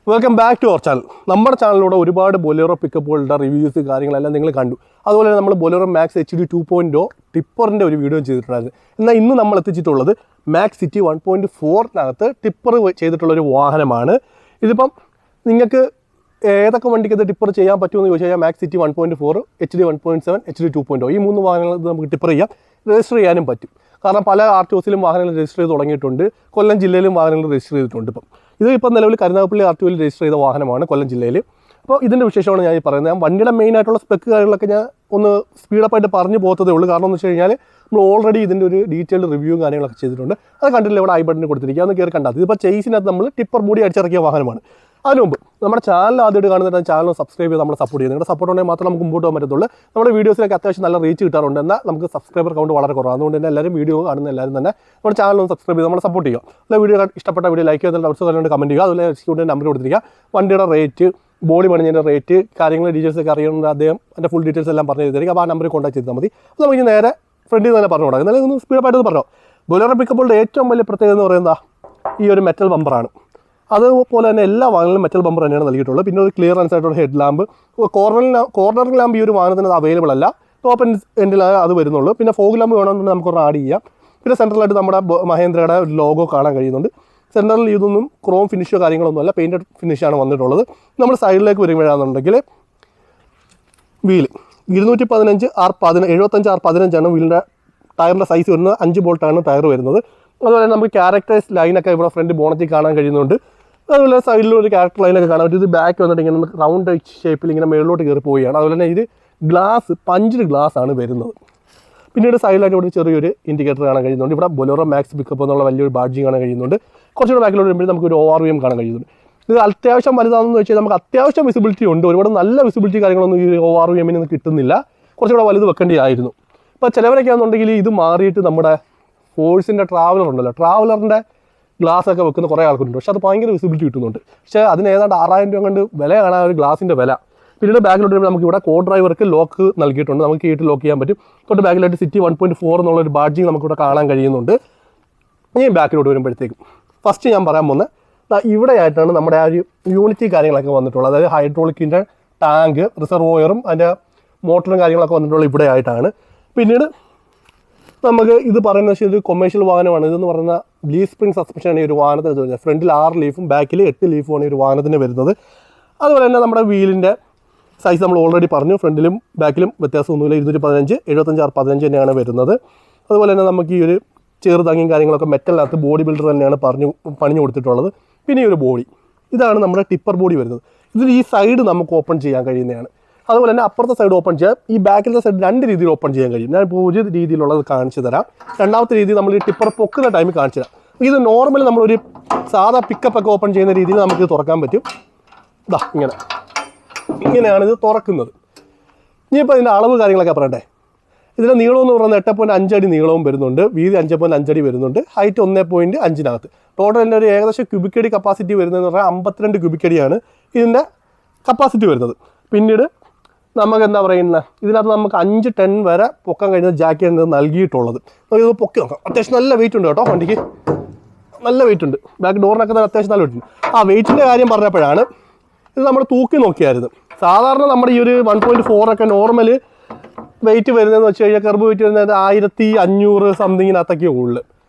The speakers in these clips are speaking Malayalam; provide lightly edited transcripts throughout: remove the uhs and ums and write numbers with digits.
Welcome back to our channel. നമ്മുടെ ചാനലിലൂടെ ഒരുപാട് ബൊലേറോ പിക്കപ്പുകളുടെ റിവ്യൂസ് കാര്യങ്ങളെല്ലാം നിങ്ങൾ കണ്ടു. അതുപോലെ നമ്മൾ ബൊലേറോ മാക്സ് HD 2.0 ടിപ്പറിൻ്റെ ഒരു വീഡിയോ ചെയ്തിട്ടുണ്ടായിരുന്നു. എന്നാൽ ഇന്ന് നമ്മൾ എത്തിച്ചിട്ടുള്ളത് മാക്സ് സിറ്റി 1.4-നകത്ത് ടിപ്പർ ചെയ്തിട്ടുള്ളൊരു വാഹനമാണ്. ഇതിപ്പം നിങ്ങൾക്ക് ഏതൊക്കെ വണ്ടിക്കത് ടിപ്പർ ചെയ്യാൻ പറ്റുമെന്ന് ചോദിച്ചു കഴിഞ്ഞാൽ മാക്സ് സിറ്റി 1.4, HD 1.7, HD 2.0 ഈ മൂന്ന് വാഹനങ്ങൾ നമുക്ക് ടിപ്പർ ചെയ്യാം, രജിസ്റ്റർ ചെയ്യാനും പറ്റും. കാരണം പല RTOസിലും വാഹനങ്ങൾ രജിസ്റ്റർ ചെയ്ത് തുടങ്ങിയിട്ടുണ്ട്. കൊല്ലം ജില്ലയിലും വാഹനങ്ങൾ രജിസ്റ്റർ ചെയ്തിട്ടുണ്ട്. ഇപ്പം നിലവിൽ കരുനാഗപ്പള്ളി RTOയിൽ രജിസ്റ്റർ ചെയ്ത വാഹനമാണ് കൊല്ലം ജില്ലയിൽ. അപ്പോൾ ഇതിൻ്റെ വിശേഷമാണ് ഞാൻ ഈ പറയുന്നത്. ഞാൻ വണ്ടിയുടെ മെയിനായിട്ടുള്ള സ്പെക്ക് കാര്യങ്ങളൊക്കെ ഞാൻ ഒന്ന് സ്പീഡപ്പായിട്ട് പറഞ്ഞു പോകത്തതേ ഉള്ളൂ. കാരണം എന്ന് വെച്ച് കഴിഞ്ഞാൽ നമ്മൾ ഓൾറെഡി ഇതിൻ്റെ ഒരു ഡീറ്റെയിൽഡ് റിവ്യൂവും കാര്യങ്ങളൊക്കെ ചെയ്തിട്ടുണ്ട്. അത് കണ്ടില്ല, ഇവിടെ ബട്ടണിൽ കൊടുത്തിരിക്കുക, ഒന്ന് കയറി കണ്ടാൽ. ഇതിപ്പോൾ ചേസിനകത്ത് നമ്മൾ ടിപ്പർ ബോഡി അടിച്ചിറക്കിയ വാഹനമാണ്. അതിന് മുമ്പ് നമ്മുടെ ചാനൽ ആദ്യമായിട്ട് കാണുന്നിട്ട് ചാനൽ സബ്സ്ക്രൈബ് ചെയ്ത് നമ്മളെ സപ്പോർട്ട് ചെയ്യുന്നത്. നിങ്ങളുടെ സപ്പോർട്ട് ഉണ്ടെങ്കിൽ മാത്രം നമുക്ക് മുമ്പോട്ട് പോകാൻ പറ്റത്തുള്ളൂ. നമ്മുടെ വീഡിയോസിലൊക്കെ അത്യാവശ്യം നല്ല റീച്ച് കിട്ടാറുണ്ട്. എന്നാൽ നമുക്ക് സബ്സ്ക്രൈബർ കൗണ്ട് വളരെ കുറവാണ്. അതുകൊണ്ട് തന്നെ എല്ലാവരും വീഡിയോ കാണുന്ന എല്ലാവരും തന്നെ നമ്മുടെ ചാനൽ ഒന്ന് സബ്സ്ക്രൈബ് ചെയ്ത് നമ്മളെ സപ്പോർട്ട് ചെയ്യുക. അല്ല, വീഡിയോ ഇഷ്ടപ്പെട്ട വീഡിയോ ലൈക്ക് ചെയ്താൽ ഡൗട്ട്സ് കാര്യങ്ങൾ കമൻറ്റ് ചെയ്യുക. അതുപോലെ എക്സിക്യൂട്ടീവ് നമ്പർ കൊടുത്തിരിക്കുക. വണ്ടിയുടെ റേറ്റ്, ബോഡി പണിഞ്ഞതിൻ്റെ റേറ്റ്, കാര്യങ്ങൾ ഡീറ്റെയിൽസ് ഒക്കെ അറിയുന്നത് അദ്ദേഹം എൻ്റെ ഫുൾ ഡീറ്റെയിൽസ് എല്ലാം പറഞ്ഞു തരിക. അപ്പോൾ ആ നമ്പറിൽ കോൺടാക്ട് ചെയ്താൽ മതി. അപ്പോൾ നമുക്ക് നേരെ ഫ്രണ്ടിൽ തന്നെ പറഞ്ഞു കൊടുക്കാം. എന്നാലും ഒന്ന് സ്പീഡായിട്ട് പറഞ്ഞോ. ബൊലേറോ പിക്കപ്പുകളുടെ ഏറ്റവും വലിയ പ്രത്യേകത എന്ന് പറയുന്നത് ഈ ഒരു മെറ്റൽ ബമ്പറാണ്. അതുപോലെ തന്നെ എല്ലാ വാഹനങ്ങളിലും മെറ്റൽ ബമ്പർ തന്നെയാണ് നൽകിയിട്ടുള്ളത്. പിന്നെ ഒരു ക്ലിയറൻസ് ആയിട്ടുള്ള ഹെഡ് ലാമ്പ്, കോർണർ ലാമ്പ് ഈ ഒരു വാഹനത്തിന് അവൈലബിൾ അല്ല, ടോപ്പ് എൻഡിലാണ് അത് വരുന്നുള്ളൂ. പിന്നെ ഫോഗ് ലാമ്പ് വേണമെന്നുണ്ടെങ്കിൽ നമുക്കൊന്ന് ആഡ് ചെയ്യാം. പിന്നെ സെൻട്രലായിട്ട് നമ്മുടെ മഹേന്ദ്രയുടെ ഒരു ലോഗോ കാണാൻ കഴിയുന്നുണ്ട്. സെൻട്രലിൽ ഇതൊന്നും ക്രോം ഫിനിഷോ കാര്യങ്ങളൊന്നും അല്ല, പെയിൻറ്റഡ് ഫിനിഷാണ് വന്നിട്ടുള്ളത്. നമ്മൾ സൈഡിലേക്ക് വരുമ്പോഴാണെന്നുണ്ടെങ്കിൽ വീല് 215/75/15 വീലിൻ്റെ ടയറിൻ്റെ സൈസ് വരുന്നത്. 5 ബോൾട്ടാണ് ടയർ വരുന്നത്. അതുപോലെ നമുക്ക് ക്യാരക്ടേഴ്സ് ലൈനൊക്കെ ഇവിടെ ഫ്രണ്ട് ബോണറ്റിൽ കാണാൻ കഴിയുന്നുണ്ട്. അതുപോലെ സൈഡിലൊരു ക്യാരക്ടർ ലൈനൊക്കെ കാണാൻ പറ്റും. ഇത് ബാക്ക് വന്നിട്ട് ഇങ്ങനെ റൗണ്ട് ഷേപ്പിൽ ഇങ്ങനെ മേളിലോട്ട് കയറി പോവുകയാണ്. അതുപോലെ തന്നെ ഇത് ഗ്ലാസ് പഞ്ച്ഡ് ഗ്ലാസ് ആണ് വരുന്നത്. പിന്നീട് സൈഡിലായിട്ട് ഇവിടെ ചെറിയൊരു ഇൻഡിക്കേറ്റർ കാണാൻ കഴിയുന്നുണ്ട്. ഇവിടെ ബൊലേറോ മാക്സ് പിക്കപ്പ് എന്നുള്ള വലിയൊരു ബാഡ്ജിങ് കാണാൻ കഴിയുന്നുണ്ട്. കുറച്ചുകൂടെ ബാക്കിലോട്ട് വരുമ്പോൾ നമുക്ക് ഒരു ORVM കാണാൻ കഴിയുന്നുണ്ട്. ഇത് അത്യാവശ്യം വലുതാണെന്ന് വെച്ചാൽ നമുക്ക് അത്യാവശ്യം വിസിബിലിറ്റി ഉണ്ട്. ഒരുപാട് നല്ല വിസിബിലിറ്റി കാര്യങ്ങളൊന്നും ഈ ORVM നിന്ന് കിട്ടുന്നില്ല. കുറച്ചുകൂടെ വലുത് വെക്കേണ്ടതായിരുന്നു. ഇപ്പോൾ ചിലവരൊക്കെ ആണെന്നുണ്ടെങ്കിൽ ഇത് മാറിയിട്ട് നമ്മുടെ ഫോഴ്സിൻ്റെ ട്രാവലർ ഉണ്ടല്ലോ, ട്രാവലറിൻ്റെ ഗ്ലാസ്സൊക്കെ വെക്കുന്ന കുറേ ആൾക്കുണ്ട്. പക്ഷേ അത് ഭയങ്കര വിസിബിലിറ്റി കിട്ടുന്നുണ്ട്. പക്ഷേ അതിന് ഏതാണ്ട് 6000 രൂപ കൊണ്ട് വിലയാണ് ആ ഒരു ഗ്ലാസിൻ്റെ വില. പിന്നീട് ബാക്കിലോട്ട് വരുമ്പോൾ നമുക്ക് ഇവിടെ കോ ഡ്രൈവർക്ക് ലോക്ക് നൽകിയിട്ടുണ്ട്. നമുക്ക് കീട്ട് ലോക്ക് ചെയ്യാൻ പറ്റും. തൊട്ട് ബാക്കിലായിട്ട് സിറ്റി 1.4 എന്നുള്ളൊരു ബാഡ്ജിങ് നമുക്കിവിടെ കാണാൻ കഴിയുന്നുണ്ട്. ഇനി ബാക്കിലോട്ട് വരുമ്പോഴത്തേക്കും ഫസ്റ്റ് ഞാൻ പറയാൻ പോകുന്നത് ഇവിടെയായിട്ടാണ് നമ്മുടെ ആ ഒരു യൂണിറ്റി കാര്യങ്ങളൊക്കെ വന്നിട്ടുള്ളത്. അതായത് ഹൈഡ്രോളിക്കിൻ്റെ ടാങ്ക്, റിസർവോയറും അതിൻ്റെ മോട്ടറും കാര്യങ്ങളൊക്കെ വന്നിട്ടുള്ളത് ഇവിടെ ആയിട്ടാണ്. പിന്നീട് നമുക്ക് ഇത് പറയുന്നത് വെച്ചാൽ ഒരു കൊമേഴ്ഷ്യൽ വാഹനമാണ്. ഇതെന്ന് പറയുന്ന ലീഫ് സ്പ്രിംഗ് സസ്പെൻഷനാണ് ഈ ഒരു വാഹനത്തിന് വരുന്നത്. ഫ്രണ്ടിൽ 6 ലീഫും ബാക്കിൽ 8 ലീഫുമാണ് ഈ ഒരു വാഹനത്തിന് വരുന്നത്. അതുപോലെ തന്നെ നമ്മുടെ വീലിൻ്റെ സൈസ് നമ്മൾ ഓൾറെഡി പറഞ്ഞു. ഫ്രണ്ടിലും ബാക്കിലും വ്യത്യാസമൊന്നുമില്ല. 215/75/15 തന്നെയാണ് വരുന്നത്. അതുപോലെ തന്നെ നമുക്ക് ഈ ഒരു ചെറുതാങ്ങിയും കാര്യങ്ങളൊക്കെ മെറ്റലിനകത്ത് ബോഡി ബിൽഡർ തന്നെയാണ് പണിഞ്ഞു കൊടുത്തിട്ടുള്ളത്. പിന്നെ ഈ ഒരു ബോഡി, ഇതാണ് നമ്മുടെ ടിപ്പർ ബോഡി വരുന്നത്. ഇതിൽ ഈ സൈഡ് നമുക്ക് ഓപ്പൺ ചെയ്യാൻ കഴിയുന്നതാണ്. അതുപോലെ തന്നെ അപ്പുറത്തെ സൈഡ് ഓപ്പൺ ചെയ്യാം. ഈ ബാക്കിലത്തെ സൈഡ് 2 രീതിയിൽ ഓപ്പൺ ചെയ്യാൻ കഴിയും. ഞാൻ ഇപ്പോൾ ഒരു രീതിയിലുള്ളത് കാണിച്ചു തരാം. രണ്ടാമത്തെ രീതി നമ്മൾ ഈ ടിപ്പർ പൊക്കുന്ന ടൈമിൽ കാണിച്ചു തരാം. ഇത് നോർമലി നമ്മളൊരു സാധാ പിക്കപ്പൊക്കെ ഓപ്പൺ ചെയ്യുന്ന രീതിയിൽ നമുക്കിത് തുറക്കാൻ പറ്റും. ഇങ്ങനെയാണ് ഇത് തുറക്കുന്നത്. ഇനിയിപ്പോൾ ഇതിൻ്റെ അളവ് കാര്യങ്ങളൊക്കെ പറയണ്ടേ. ഇതിൻ്റെ നീളം എന്ന് പറയുന്നത് 8.5 അടി നീളവും വരുന്നുണ്ട്. വീതി 5.5 അടി വരുന്നുണ്ട്. ഹൈറ്റ് 1.5-നകത്ത്. ടോട്ടൽ എൻ്റെ ഒരു ഏകദേശം ക്യൂബിക് അടി കപ്പാസിറ്റി വരുന്നതെന്ന് പറഞ്ഞാൽ 52 ക്യൂബിക് അടിയാണ് ഇതിൻ്റെ കപ്പാസിറ്റി വരുന്നത്. പിന്നീട് നമുക്ക് എന്താ പറയുന്നത്, ഇതിനകത്ത് നമുക്ക് 5 ടൺ വരെ പൊക്കാൻ കഴിയുന്ന ജാക്കിയാണ് നൽകിയിട്ടുള്ളത്. നമുക്കിത് പൊക്കി നോക്കാം. അത്യാവശ്യം നല്ല വെയിറ്റ് ഉണ്ട് കേട്ടോ, വണ്ടിക്ക് നല്ല വെയിറ്റ് ഉണ്ട്. ബാക്ക് ഡോറിനൊക്കെ അത്യാവശ്യം നല്ല വെയിറ്റ് ഉണ്ട്. ആ വെയിറ്റിൻ്റെ കാര്യം പറഞ്ഞപ്പോഴാണ് ഇത് നമ്മൾ തൂക്കി നോക്കിയായിരുന്നു. സാധാരണ നമ്മുടെ ഈ ഒരു 1.4 ഒക്കെ നോർമൽ വെയിറ്റ് വരുന്നതെന്ന് വെച്ച് കഴിഞ്ഞാൽ കർബ് വെയിറ്റ് വരുന്നത് 1500 സംതിങ്ങിനകത്തൊക്കെ ഉള്ളു.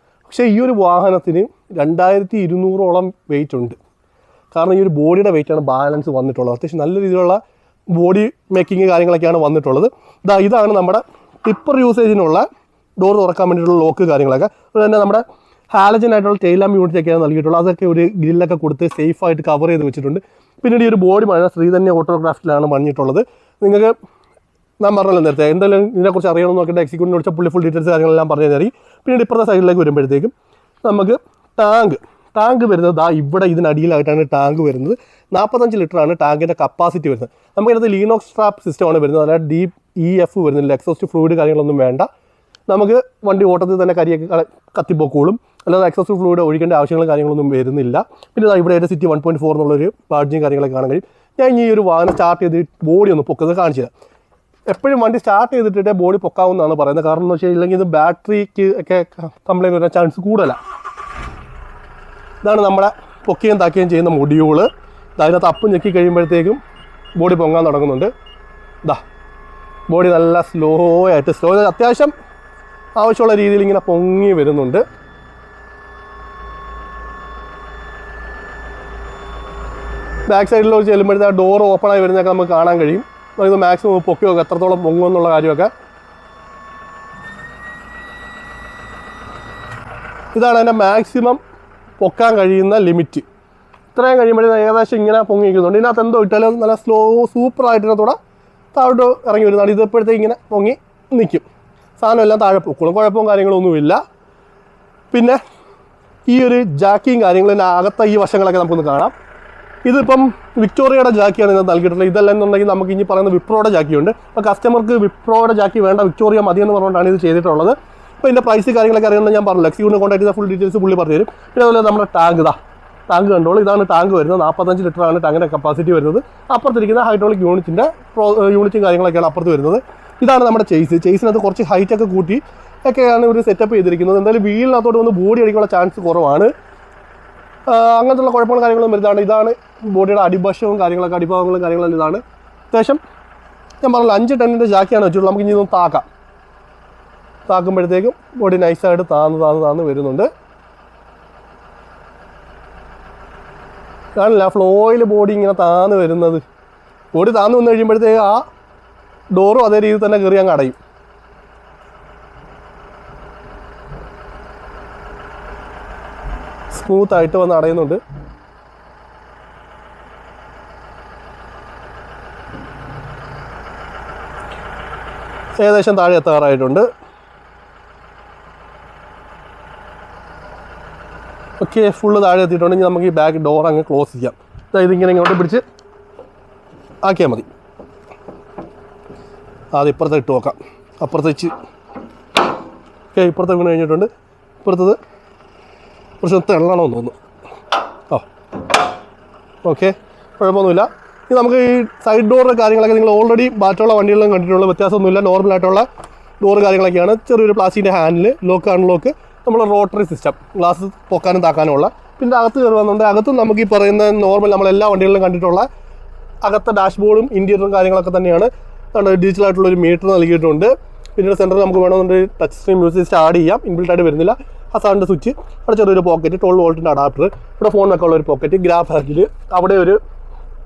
പക്ഷേ ഈ ഒരു വാഹനത്തിന് 2200ഓളം വെയിറ്റ് ഉണ്ട്. കാരണം ഈ ഒരു ബോഡിയുടെ വെയിറ്റാണ് ബാലൻസ് വന്നിട്ടുള്ളത്. അത്യാവശ്യം നല്ല രീതിയിലുള്ള ബോഡി മേക്കിങ് കാര്യങ്ങളൊക്കെയാണ് വന്നിട്ടുള്ളത്. ഇതാണ് നമ്മുടെ ടിപ്പർ യൂസേജിനുള്ള ഡോർ തുറക്കാൻ വേണ്ടിയിട്ടുള്ള ലോക്ക് കാര്യങ്ങളൊക്കെ. അതുപോലെ തന്നെ നമ്മുടെ ഹാലജൻ ആയിട്ടുള്ള ടെയിൽ ലാമ്പ് യൂണിറ്റൊക്കെയാണ് നൽകിയിട്ടുള്ളത്. അതൊക്കെ ഒരു ഗ്രില്ലൊക്കെ കൊടുത്ത് സേഫായിട്ട് കവർ ചെയ്ത് വെച്ചിട്ടുണ്ട്. പിന്നീട് ഈ ഒരു ബോഡി പണിത ശ്രീധന്യ ഓട്ടോഗ്രാഫ്റ്റിലാണ് പണിഞ്ഞിട്ടുള്ളത്. നിങ്ങൾക്ക് ഞാൻ പറഞ്ഞല്ലോ നേരത്തെ, എന്തായാലും ഇതിനെക്കുറിച്ച് അറിയണമെന്ന് നോക്കേണ്ട എക്സിക്യൂട്ടീവിനെ വിളിച്ച പുള്ളി ഫുൾ ഡീറ്റെയിൽസ് കാര്യങ്ങളെല്ലാം പറഞ്ഞു തരി. പിന്നീട് ഇപ്പുറത്തെ സൈഡിലേക്ക് വരുമ്പോഴത്തേക്കും നമുക്ക് ടാങ്ക് വരുന്നത് ഇവിടെ ഇതിനടിയിലായിട്ടാണ് ടാങ്ക് വരുന്നത്. 45 ലിറ്ററാണ് ടാങ്കിൻ്റെ കപ്പാസിറ്റി വരുന്നത്. നമുക്കതിനകത്ത് ലീനോക്സ് സ്ട്രാപ്പ് സിസ്റ്റമാണ് വരുന്നത്. അതായത് DEF വരുന്നില്ല. എക്സോസ്റ്റ് ഫ്ലൂയിഡ് കാര്യങ്ങളൊന്നും വേണ്ട. നമുക്ക് വണ്ടി ഓട്ടത്തിൽ തന്നെ കരിയൊക്കെ കത്തിപ്പോക്കോളും. അല്ലാതെ എക്സോസ്റ്റ് ഫ്ലൂയിഡ് ഒഴിക്കേണ്ട ആവശ്യങ്ങളും കാര്യങ്ങളൊന്നും വരുന്നില്ല. പിന്നെ ഇവിടെ സിറ്റി 1.4 എന്നുള്ളൊരു ബാഡ്ജിങ് കാര്യങ്ങളൊക്കെ കാണാൻ കഴിയും. ഞാൻ ഈ ഒരു വാഹനം സ്റ്റാർട്ട് ചെയ്ത് ബോഡി ഒന്ന് പൊക്കുന്നത് കാണിച്ചു തരാം. എപ്പോഴും വണ്ടി സ്റ്റാർട്ട് ചെയ്തിട്ടേ ബോഡി പൊക്കാവുന്നതാണ് പറയുന്നത്. കാരണം എന്ന് വെച്ചാൽ ഇല്ലെങ്കിൽ ഇത് ബാറ്ററിക്ക് ഒക്കെ കംപ്ലൈൻറ്റ് വരാൻ ചാൻസ് കൂടുതലാണ്. ഇതാണ് നമ്മുടെ പൊക്കുകയും താക്കുകയും ചെയ്യുന്ന മൊഡ്യൂള്. അതിനകത്ത് അപ്പം ഞെക്കി കഴിയുമ്പോഴത്തേക്കും ബോഡി പൊങ്ങാൻ തുടങ്ങുന്നുണ്ട്. ഇതാ ബോഡി നല്ല സ്ലോ അത്യാവശ്യം ആവശ്യമുള്ള രീതിയിൽ ഇങ്ങനെ പൊങ്ങി വരുന്നുണ്ട്. ബാക്ക് സൈഡിലോട്ട് ചെല്ലുമ്പോഴത്തേക്ക് ഡോർ ഓപ്പണായി വരുന്നതൊക്കെ നമുക്ക് കാണാൻ കഴിയും. ഇത് മാക്സിമം പൊക്കി നോക്കുക എത്രത്തോളം പൊങ്ങുമെന്നുള്ള കാര്യമൊക്കെ. ഇതാണ് അതിൻ്റെ മാക്സിമം പൊക്കാൻ കഴിയുന്ന ലിമിറ്റ്. ഇത്രയും കഴിയുമ്പോഴേ ഏകദേശം ഇങ്ങനെ പൊങ്ങി നിൽക്കുന്നുണ്ട്. ഇതിനകത്ത് എന്തോ ഇട്ടാലും നല്ല സൂപ്പറായിട്ട് ഇതിനകത്തൂടെ താഴോട്ട് ഇറങ്ങി വരുന്നതാണ്. ഇതെപ്പോഴത്തേക്ക് ഇങ്ങനെ പൊങ്ങി നിൽക്കും. സാധനം എല്ലാം താഴെ പൊക്കോളും, കുഴപ്പവും കാര്യങ്ങളൊന്നുമില്ല. പിന്നെ ഈ ഒരു ജാക്കിയും കാര്യങ്ങളും ഇതിൻ്റെ അകത്ത ഈ വശങ്ങളൊക്കെ നമുക്കൊന്ന് കാണാം. ഇതിപ്പം വിക്ടോറിയയുടെ ജാക്കിയാണ് ഇതിനകത്ത് നൽകിയിട്ടുള്ളത്. ഇതല്ല എന്നുണ്ടെങ്കിൽ നമുക്ക് ഇനി പറയുന്ന വിപ്രോയുടെ ജാക്കിയുണ്ട്. അപ്പോൾ കസ്റ്റമർക്ക് വിപ്രോയുടെ ജാക്കി വേണ്ട, വിക്ടോറിയ മതിയെന്ന് പറഞ്ഞുകൊണ്ടാണ് ഇത് ചെയ്തിട്ടുള്ളത്. അപ്പോൾ ഇതിൻ്റെ പ്രൈസ് കാര്യങ്ങളൊക്കെ അറിയുന്നത് ഞാൻ പറഞ്ഞു. എക്സിക്യൂട്ടിനെ കോൺടാക്ട് ചെയ്ത ഫുൾ ഡീറ്റെയിൽസ് പുള്ളി പറഞ്ഞു തരും. പിന്നെ അതുപോലെ നമ്മുടെ ടാങ്ക് കണ്ടോളൂ. ഇതാണ് ടാങ്ക് വരുന്നത്. 45 ലിറ്ററാണ് ടാങ്കിൻ്റെ കപ്പാസിറ്റി വരുന്നത്. അപ്പുറത്തിരിക്കുന്ന ഹൈഡ്രോളിക് യൂണിറ്റും കാര്യങ്ങളൊക്കെയാണ് അപ്പുറത്ത് വരുന്നത്. ഇതാണ് നമ്മുടെ ചേസിനകത്ത് കുറച്ച് ഹൈറ്റൊക്കെ കൂട്ടി ഒക്കെയാണ് ഒരു സെറ്റപ്പ് ചെയ്തിരിക്കുന്നത്. എന്തായാലും വീലിനകത്തോട്ട് വന്ന് ബോഡി അടിക്കാനുള്ള ചാൻസ് കുറവാണ്. അങ്ങനത്തുള്ള കുഴപ്പങ്ങളും കാര്യങ്ങളും വരുന്നതാണ്. ഇതാണ് ബോഡിയുടെ അടിവശവും കാര്യങ്ങളൊക്കെ, അടിഭാഗങ്ങളും കാര്യങ്ങളും ഇതാണ്. അത്യാവശ്യം ഞാൻ പറഞ്ഞില്ല 5 ടണ്ണിൻ്റെ ജാക്കിയാണ് വെച്ചിട്ടുള്ളത്. നമുക്ക് ഇനി ഒന്ന് താക്കുമ്പോഴത്തേക്കും ബോഡി നൈസായിട്ട് താന്ന് വരുന്നുണ്ട്. കാണില്ല ഫ്ലോയിൽ ബോഡി ഇങ്ങനെ താന്ന് വരുന്നത്. ബോഡി താന്ന് വന്നു കഴിയുമ്പോഴത്തേക്ക് ആ ഡോറും അതേ രീതിയിൽ തന്നെ കയറി അങ്ങ് അടയും. സ്മൂത്തായിട്ട് വന്ന് അടയുന്നുണ്ട്. ഏകദേശം താഴെ എത്താറായിട്ടുണ്ട്. ഓക്കെ, ഫുള്ള് താഴെ എത്തിയിട്ടുണ്ടെങ്കിൽ നമുക്ക് ഈ ബാക്ക് ഡോർ അങ്ങ് ക്ലോസ് ചെയ്യാം. ഇതിങ്ങനെ ഇങ്ങോട്ട് പിടിച്ച് ആക്കിയാൽ മതി. അത് ഇപ്പുറത്തെ ഇട്ട് നോക്കാം. അപ്പുറത്ത് വെച്ച് ഓക്കെ, ഇപ്പുറത്തെ വീണ് കഴിഞ്ഞിട്ടുണ്ട്. ഇപ്പുറത്തത് കുറച്ച് തെള്ളണമെന്ന് തോന്നുന്നു. ഓക്കെ, കുഴപ്പമൊന്നുമില്ല. ഇത് നമുക്ക് ഈ സൈഡ് ഡോറിൻ്റെ കാര്യങ്ങളൊക്കെ നിങ്ങൾ ഓൾറെഡി ബാറ്റുള്ള വണ്ടികളിലും കണ്ടിട്ടുള്ള വ്യത്യാസമൊന്നുമില്ല. നോർമലായിട്ടുള്ള ഡോറ് കാര്യങ്ങളൊക്കെയാണ്. ചെറിയൊരു പ്ലാസ്റ്റിക്കിൻ്റെ ഹാൻഡിൽ, ലോക്ക് അൺലോക്ക്, നമ്മൾ റോട്ടറി സിസ്റ്റം, ഗ്ലാസ് പൊക്കാനും താക്കാനുമുള്ള. പിന്നെ അകത്ത് കയറി വന്നുകൊണ്ട് അകത്തും നമുക്ക് ഈ പറയുന്ന നോർമൽ നമ്മളെല്ലാ വണ്ടികളിലും കണ്ടിട്ടുള്ള അകത്തെ ഡാഷ്ബോർഡും ഇൻറ്റീരിയറും കാര്യങ്ങളൊക്കെ തന്നെയാണ്. ഡിജിറ്റലായിട്ടുള്ളൊരു മീറ്റർ നൽകിയിട്ടുണ്ട്. പിന്നീട് സെൻറ്ററിൽ നമുക്ക് വേണമെന്നുണ്ടെങ്കിൽ touch screen music system add ചെയ്യാം. ഇൻബിൽട്ടായിട്ട് വരുന്നില്ല. ഹസാറിൻ്റെ സ്വിച്ച്, അവിടെ ചെറിയൊരു പോക്കറ്റ്, 12 വോൾട്ടിൻ്റെ അഡാപ്റ്റർ, ഇവിടെ ഫോണിനൊക്കെ ഉള്ളൊരു പോക്കറ്റ്, ഗ്രാബ് ഹാൻഡിൽ, അവിടെ ഒരു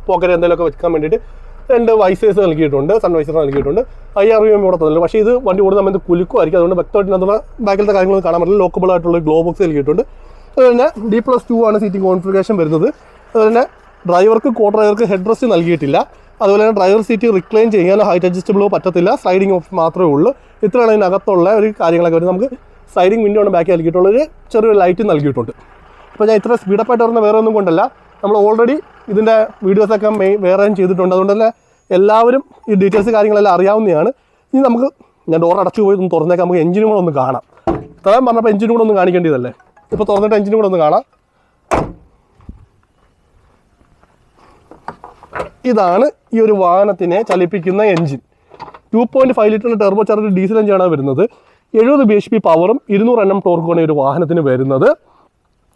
പോക്കറ്റ് എന്തെങ്കിലുമൊക്കെ വെക്കാൻ വേണ്ടിയിട്ട് 2 വൈസേഴ്സ് നൽകിയിട്ടുണ്ട്, സൺവൈസർ നൽകിയിട്ടുണ്ട്. IRVM ഇവിടെ തന്നില്ല. പക്ഷേ ഇത് വണ്ടി ഓടുന്ന സമയത്ത് കുലുക്കുമായിരിക്കും. അതുകൊണ്ട് വ്യക്തമായിട്ട് അതിനുള്ള ബാക്കിലത്തെ കാര്യങ്ങളൊന്നും കാണാൻ പറ്റില്ല. ലോക്കബിൾ ആയിട്ടുള്ള ഗ്ലോ ബോക്സ് നൽകിയിട്ടുണ്ട്. അതുപോലെ D+2 ആണ് സീറ്റിംഗ് കോൺഫിഗറേഷൻ വരുന്നത്. അതുപോലെ ഡ്രൈവർക്ക് ഡ്രൈവർക്ക് ഹെഡ് റെസ്റ്റ് നൽകിയിട്ടില്ല. അതുപോലെ തന്നെ ഡ്രൈവർ സീറ്റ് റിക്ലൈൻ ചെയ്യാനോ ഹൈറ്റ് അഡ്ജസ്റ്റബിളോ പറ്റത്തില്ല. സ്ലൈഡിങ് ഓപ്ഷൻ മാത്രമേ ഉള്ളൂ. ഇത്രയാണ് ഇതിനകത്തുള്ള ഒരു കാര്യങ്ങളൊക്കെ വരുന്നത്. നമുക്ക് സ്ലൈഡിങ് വിൻഡോ ആണ് ബാക്കി നൽകിയിട്ടുള്ളൊരു ചെറിയൊരു ലൈറ്റ് നൽകിയിട്ടുണ്ട്. അപ്പോൾ ഞാൻ ഇത്ര സ്പീഡപ്പായിട്ട് വരുന്ന വേറെ ഒന്നും കൊണ്ടല്ല, നമ്മൾ ഓൾറെഡി ഇതിൻ്റെ വീഡിയോസൊക്കെ വേറെയും ചെയ്തിട്ടുണ്ട്. അതുകൊണ്ട് തന്നെ എല്ലാവരും ഈ ഡീറ്റെയിൽസ് കാര്യങ്ങളെല്ലാം അറിയാവുന്നതാണ്. ഇനി നമുക്ക് ഞാൻ ഡോർ അടച്ചു പോയി ഒന്ന് തുറന്നേക്കാം. നമുക്ക് എഞ്ചിനും കൂടെ ഒന്ന് കാണാം. ഇത്രയും പറഞ്ഞപ്പോൾ എഞ്ചിനും കൂടെ ഒന്ന് കാണിക്കേണ്ടതല്ലേ. ഇപ്പോൾ തുറന്നിട്ട് എഞ്ചിനും കൂടെ ഒന്ന് കാണാം. ഇതാണ് ഈ ഒരു വാഹനത്തിനെ ചലിപ്പിക്കുന്ന എഞ്ചിൻ. 2.5 ലിറ്ററിൻ്റെ ടെർബോ ചാർജ് ഡീസൽ എഞ്ചിനാണ് വരുന്നത്. 70 bhp പവറും 200 Nm ടോർക്കുമാണ് ഈ ഒരു വാഹനത്തിന് വരുന്നത്.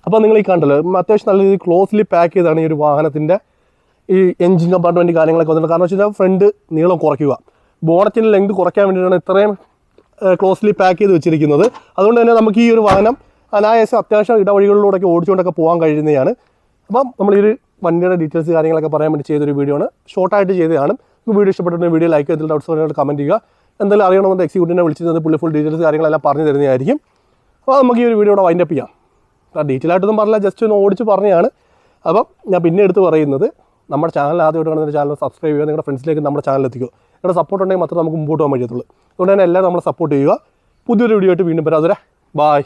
അപ്പോൾ നിങ്ങൾ ഈ കണ്ടല്ലോ, അത്യാവശ്യം നല്ല രീതിയിൽ ക്ലോസ്ലി പാക്ക് ചെയ്താണ് ഈ ഒരു വാഹനത്തിൻ്റെ ഈ എഞ്ചിൻ കമ്പാർട്ട്മെൻറ്റ് കാര്യങ്ങളൊക്കെ വന്നിട്ടുണ്ട്. കാരണം വെച്ച് കഴിഞ്ഞാൽ ഫ്രണ്ട് നീളം കുറയ്ക്കുക, ബോണറ്റിൻ്റെ ലെങ്ത് കുറയ്ക്കാൻ വേണ്ടിയിട്ടാണ് ഇത്രയും ക്ലോസ്ലി പാക്ക് ചെയ്ത് വെച്ചിരിക്കുന്നത്. അതുകൊണ്ട് തന്നെ നമുക്ക് ഈ ഒരു വാഹനം അനായാസം അത്യാവശ്യം ഇടവഴികളിലൂടെയൊക്കെ ഓടിച്ചുകൊണ്ടൊക്കെ പോകാൻ കഴിയുന്നതാണ്. അപ്പം നമ്മൾ ഈ ഒരു വണ്ടിയുടെ ഡീറ്റെയിൽസ് കാര്യങ്ങളൊക്കെ പറയാൻ വേണ്ടി ചെയ്തൊരു വീഡിയോ ആണ്. ഷോർട്ടായിട്ട് ചെയ്തതാണ്. വീഡിയോ ഇഷ്ടപ്പെട്ടിട്ടുണ്ടെങ്കിൽ വീഡിയോ ലൈക്ക് ചെയ്തിട്ട് ഡൗട്ട്സ് പറഞ്ഞിട്ട് കമൻറ്റ് ചെയ്യുക. എന്തെങ്കിലും അറിയണമെന്നുണ്ട് എക്സിക്യൂട്ടീവിനെ വിളിച്ചിരുന്നത് പുള്ളി ഫുൾ ഡീറ്റെയിൽസ് കാര്യങ്ങളെല്ലാം പറഞ്ഞു തരുന്നതായിരിക്കും. അപ്പോൾ നമുക്ക് ഈ ഒരു വീഡിയോ വൈൻഡപ്പ് ചെയ്യാം. ഡീറ്റെയിൽ ആയിട്ടൊന്നും പറഞ്ഞില്ല, ജസ്റ്റ് ഒന്ന് ഓടിച്ച് പറഞ്ഞതാണ്. അപ്പം ഞാൻ പിന്നെ എടുത്ത് പറയുന്നത്, നമ്മുടെ ചാനൽ ആദ്യമായിട്ട് കാണുന്ന ചാനൽ സബ്സ്ക്രൈബ് ചെയ്യുക, നിങ്ങളുടെ ഫ്രണ്ട്സിലേക്ക് നമ്മുടെ ചാനൽ എത്തിക്കുക. നിങ്ങളുടെ സപ്പോർട്ട് ഉണ്ടെങ്കിൽ മാത്രമേ നമുക്ക് മുമ്പോട്ട് പോകാൻ പറ്റത്തുള്ളൂ. അതുകൊണ്ട് തന്നെ എല്ലാവരും നമ്മളെ സപ്പോർട്ട് ചെയ്യുക. പുതിയൊരു വീഡിയോ ആയിട്ട് വീണ്ടും വരാം. അതുവരെ ബായ്.